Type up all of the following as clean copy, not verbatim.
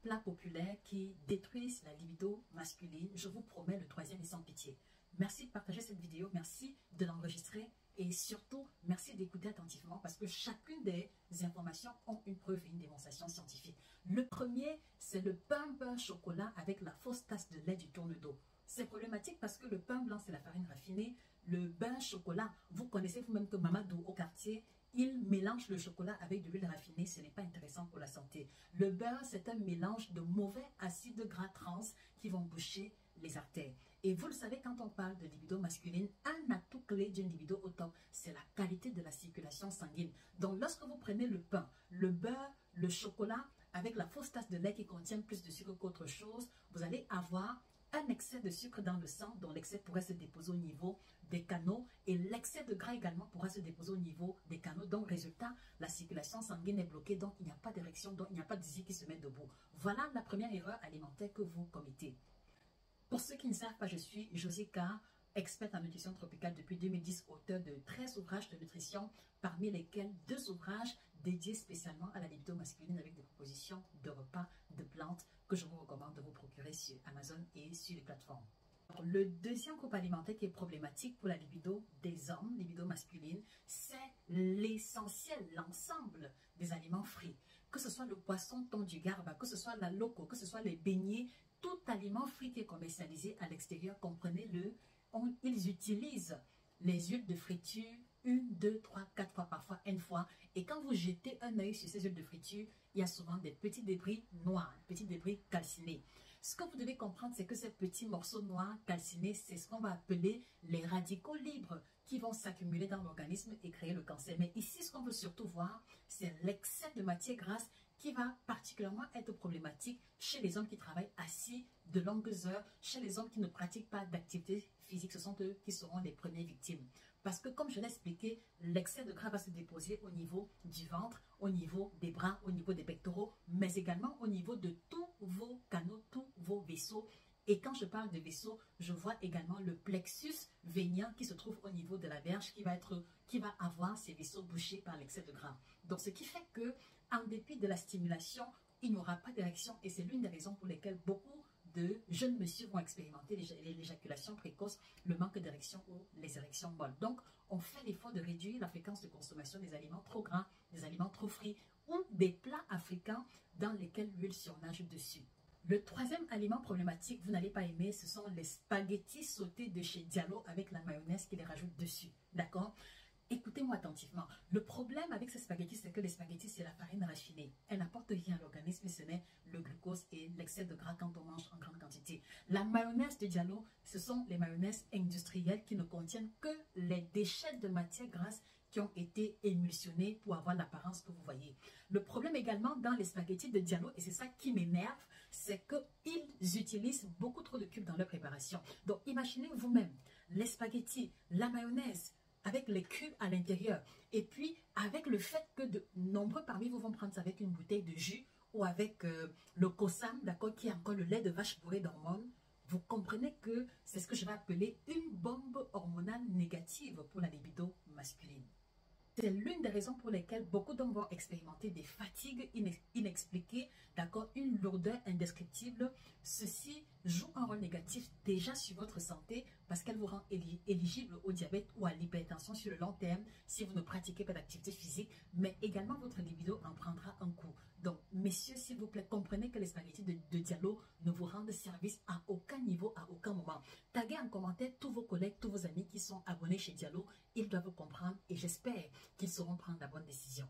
plats populaires qui détruisent la libido masculine. Je vous promets, le troisième est sans pitié. Merci de partager cette vidéo, merci de l'enregistrer et surtout, merci d'écouter attentivement parce que chacune des informations ont une preuve et une démonstration scientifique. Le premier, c'est le pain beurre chocolat avec la fausse tasse de lait du tourne-dos. C'est problématique parce que le pain blanc, c'est la farine raffinée. Le beurre chocolat, vous connaissez vous-même que Mamadou au quartier, il mélange le chocolat avec de l'huile raffinée, ce n'est pas intéressant pour la santé. Le beurre, c'est un mélange de mauvais acides gras trans qui vont boucher les artères. Et vous le savez, quand on parle de libido masculine, un atout clé d'une libido au top, c'est la qualité de la circulation sanguine. Donc, lorsque vous prenez le pain, le beurre, le chocolat, avec la fausse tasse de lait qui contient plus de sucre qu'autre chose, vous allez avoir un excès de sucre dans le sang, dont l'excès pourrait se déposer au niveau des canaux et l'excès de gras également pourra se déposer au niveau des canaux. Donc, résultat, la circulation sanguine est bloquée, donc il n'y a pas d'érection, donc il n'y a pas de désir qui se met debout. Voilà la première erreur alimentaire que vous commettez. Pour ceux qui ne savent pas, je suis Josica, experte en nutrition tropicale depuis 2010, auteur de 13 ouvrages de nutrition, parmi lesquels 2 ouvrages dédiés spécialement à la libido masculine avec des propositions de repas, de plantes que je vous recommande de vous procurer sur Amazon et sur les plateformes. Le deuxième groupe alimentaire qui est problématique pour la libido des hommes, libido masculine, c'est l'essentiel, l'ensemble des aliments frits. Que ce soit le poisson thon du Garba, que ce soit la loco, que ce soit les beignets, tout aliment frit qui est commercialisé à l'extérieur, comprenez-le, ils utilisent les huiles de friture 1, 2, 3, 4 fois, parfois N fois. Et quand vous jetez un œil sur ces huiles de friture, il y a souvent des petits débris noirs, petits débris calcinés. Ce que vous devez comprendre, c'est que ces petits morceaux noirs calcinés, c'est ce qu'on va appeler les radicaux libres qui vont s'accumuler dans l'organisme et créer le cancer. Mais ici, ce qu'on veut surtout voir, c'est l'excès de matière grasse qui va particulièrement être problématique chez les hommes qui travaillent assis de longues heures, chez les hommes qui ne pratiquent pas d'activité physique. Ce sont eux qui seront les premières victimes. Parce que comme je l'ai expliqué, l'excès de gras va se déposer au niveau du ventre, au niveau des bras, au niveau des pectoraux, mais également au niveau de tous vos canaux, tous vos vaisseaux. Et quand je parle de vaisseau, je vois également le plexus vénien qui se trouve au niveau de la verge qui va avoir ses vaisseaux bouchés par l'excès de gras. Donc, ce qui fait que, en dépit de la stimulation, il n'y aura pas d'érection et c'est l'une des raisons pour lesquelles beaucoup de jeunes messieurs vont expérimenter l'éjaculation précoce, le manque d'érection ou les érections molles. Donc, on fait l'effort de réduire la fréquence de consommation des aliments trop gras, des aliments trop frits ou des plats africains dans lesquels l'huile surnage dessus. Le troisième aliment problématique, vous n'allez pas aimer, ce sont les spaghettis sautés de chez Diallo avec la mayonnaise qui les rajoute dessus. D'accord? Écoutez-moi attentivement. Le problème avec ces spaghettis, c'est que les spaghettis, c'est la farine raffinée. Elle n'apporte rien à l'organisme, ce n'est le glucose et l'excès de gras quand on mange en grande quantité. La mayonnaise de Diallo, ce sont les mayonnaises industrielles qui ne contiennent que les déchets de matière grasse qui ont été émulsionnés pour avoir l'apparence que vous voyez. Le problème également dans les spaghettis de Diallo, et c'est ça qui m'énerve, c'est qu'ils utilisent beaucoup trop de cubes dans leur préparation. Donc imaginez vous-même les spaghettis, la mayonnaise, avec les cubes à l'intérieur. Et puis, avec le fait que de nombreux parmi vous vont prendre ça avec une bouteille de jus ou avec le Kosam, d'accord, qui est encore le lait de vache bourré d'hormones, vous comprenez que c'est ce que je vais appeler une bombe hormonale négative pour la libido masculine. C'est l'une des raisons pour lesquelles beaucoup d'hommes vont expérimenter des fatigues inexpliquées, d'accord, une lourdeur indescriptible. Ceci joue un rôle négatif déjà sur votre santé parce qu'elle vous rend éligible au diabète ou à l'hypertension sur le long terme si vous ne pratiquez pas d'activité physique, mais également votre libido en prendra un coup. Donc, messieurs, s'il vous plaît, comprenez que les spaghettis de Diallo ne vous rendent service à aucun niveau, à aucun moment. Taguez en commentaire tous vos collègues, tous vos amis qui sont abonnés chez Diallo. Ils doivent comprendre et j'espère qu'ils sauront prendre la bonne décision.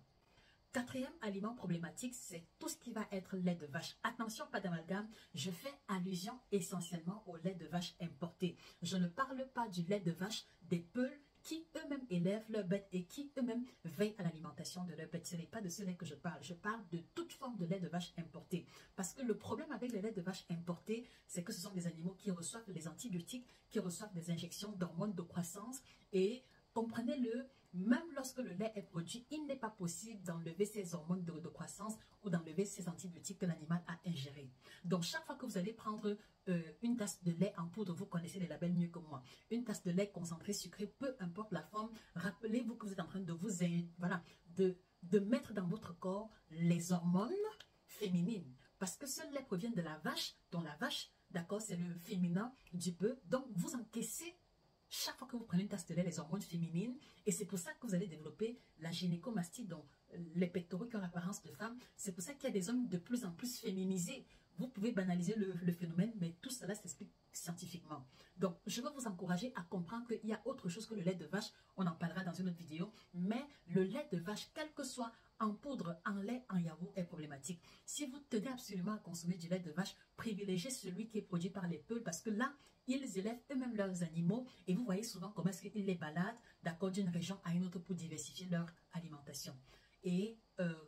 Quatrième aliment problématique, c'est tout ce qui va être lait de vache. Attention, pas d'amalgame, je fais allusion essentiellement au lait de vache importé. Je ne parle pas du lait de vache des peuls qui eux-mêmes élèvent leurs bêtes et qui eux-mêmes veillent à l'alimentation de leurs bêtes. Ce n'est pas de ce lait que je parle de toute forme de lait de vache importé. Parce que le problème avec les laits de vache importés, c'est que ce sont des animaux qui reçoivent les antibiotiques, qui reçoivent des injections d'hormones de croissance et comprenez-le, même lorsque le lait est produit, il n'est pas possible d'enlever ces hormones de croissance ou d'enlever ces antibiotiques que l'animal a ingérés. Donc, chaque fois que vous allez prendre une tasse de lait en poudre, vous connaissez les labels mieux que moi, une tasse de lait concentré, sucré, peu importe la forme, rappelez-vous que vous êtes en train de de mettre dans votre corps les hormones féminines Parce que ce lait provient de la vache, dont la vache, d'accord, c'est le féminin du bœuf. Donc, vous encaissez chaque fois que vous prenez une tasse de lait les hormones féminines. Et c'est pour ça que vous allez développer la gynécomastie, donc les pectoraux qui ont l'apparence de femmes. C'est pour ça qu'il y a des hommes de plus en plus féminisés. Vous pouvez banaliser le phénomène, mais tout cela s'explique scientifiquement. Donc, je veux vous encourager à comprendre qu'il y a autre chose que le lait de vache. On en parlera dans une autre vidéo. Mais le lait de vache, quel que soit en poudre, en lait, en yaourt, est problématique. Si vous tenez absolument à consommer du lait de vache, privilégiez celui qui est produit par les peuls parce que là, ils élèvent eux-mêmes leurs animaux et vous voyez souvent comment est-ce qu'ils les baladent d'accord d'une région à une autre pour diversifier leur alimentation. Et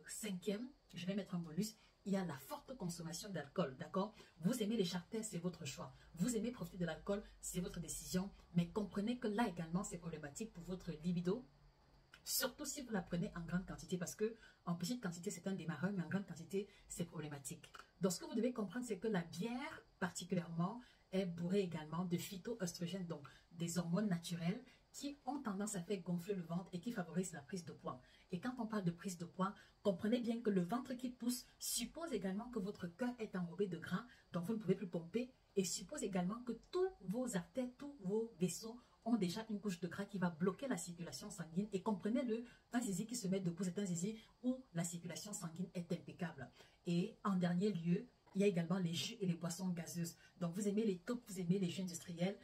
cinquième, je vais mettre un bonus, il y a la forte consommation d'alcool, d'accord? Vous aimez les charters, c'est votre choix. Vous aimez profiter de l'alcool, c'est votre décision. Mais comprenez que là également, c'est problématique pour votre libido. Surtout si vous la prenez en grande quantité, parce que en petite quantité, c'est un démarreur, mais en grande quantité, c'est problématique. Donc, ce que vous devez comprendre, c'est que la bière, particulièrement, est bourrée également de phytoœstrogènes, donc des hormones naturelles qui ont tendance à faire gonfler le ventre et qui favorisent la prise de poids. Et quand on parle de prise de poids, comprenez bien que le ventre qui pousse suppose également que votre cœur est enrobé de gras, donc vous ne pouvez plus pomper, et suppose également que tous vos artères, tous vos vaisseaux ont déjà une couche de gras qui va bloquer la circulation sanguine. Et comprenez-le, un zizi qui se met debout, c'est un zizi où la circulation sanguine est impeccable. Et en dernier lieu, il y a également les jus et les boissons gazeuses. Donc vous aimez les taupes, vous aimez les jus industriels.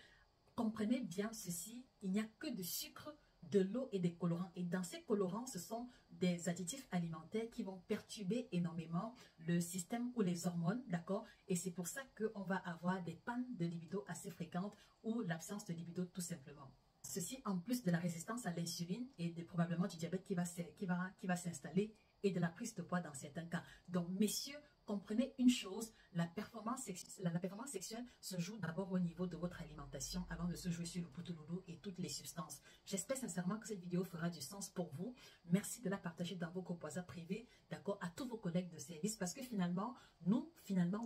Comprenez bien ceci, il n'y a que du sucre, de l'eau et des colorants. Et dans ces colorants, ce sont des additifs alimentaires qui vont perturber énormément le système ou les hormones, d'accord? Et c'est pour ça qu'on va avoir des pannes de libido assez fréquentes ou l'absence de libido tout simplement. Ceci en plus de la résistance à l'insuline et probablement du diabète qui va s'installer et de la prise de poids dans certains cas. Donc messieurs, comprenez une chose, la performance sexuelle se joue d'abord au niveau de votre alimentation avant de se jouer sur le poutou-loulou et toutes les substances. J'espère sincèrement que cette vidéo fera du sens pour vous. Merci de la partager dans vos groupes WhatsApp privés, d'accord, à tous vos collègues de service parce que finalement, nous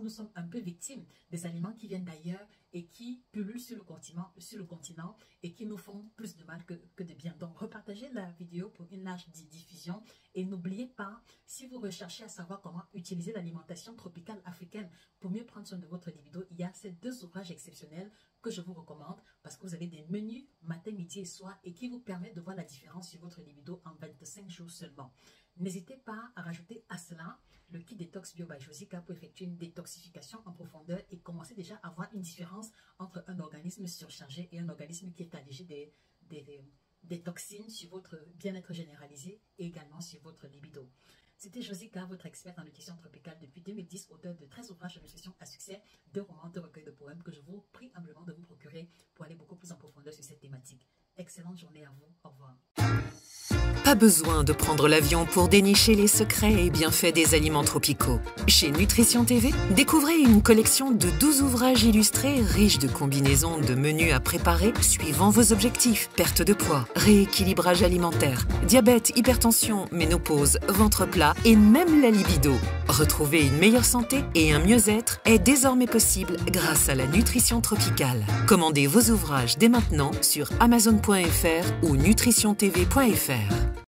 sommes un peu victimes des aliments qui viennent d'ailleurs et qui pullulent sur le continent et qui nous font plus de mal que de bien. Donc, repartagez la vidéo pour une large diffusion et n'oubliez pas, si vous recherchez à savoir comment utiliser l'alimentation tropicale africaine pour mieux prendre soin de votre libido, il y a ces deux ouvrages exceptionnels que je vous recommande parce que vous avez des menus matin, midi et soir et qui vous permettent de voir la différence sur votre libido en 25 jours seulement. N'hésitez pas à rajouter à cela le kit détox bio by Josica pour effectuer une détoxification en profondeur et commencer déjà à voir une différence entre un organisme surchargé et un organisme qui est allégé des toxines sur votre bien-être généralisé et également sur votre libido. C'était Josica, votre experte en nutrition tropicale depuis 2010, auteur de 13 ouvrages de nutrition à succès, 2 romans, 2 recueils de poèmes que je vous prie humblement de vous procurer pour aller beaucoup plus en profondeur sur cette thématique. Excellente journée à vous. Au revoir. Pas besoin de prendre l'avion pour dénicher les secrets et bienfaits des aliments tropicaux. Chez Nutrition TV, découvrez une collection de 12 ouvrages illustrés riches de combinaisons de menus à préparer suivant vos objectifs. Perte de poids, rééquilibrage alimentaire, diabète, hypertension, ménopause, ventre plat et même la libido. Retrouver une meilleure santé et un mieux-être est désormais possible grâce à la nutrition tropicale. Commandez vos ouvrages dès maintenant sur Amazon.fr ou nutritiontv.fr.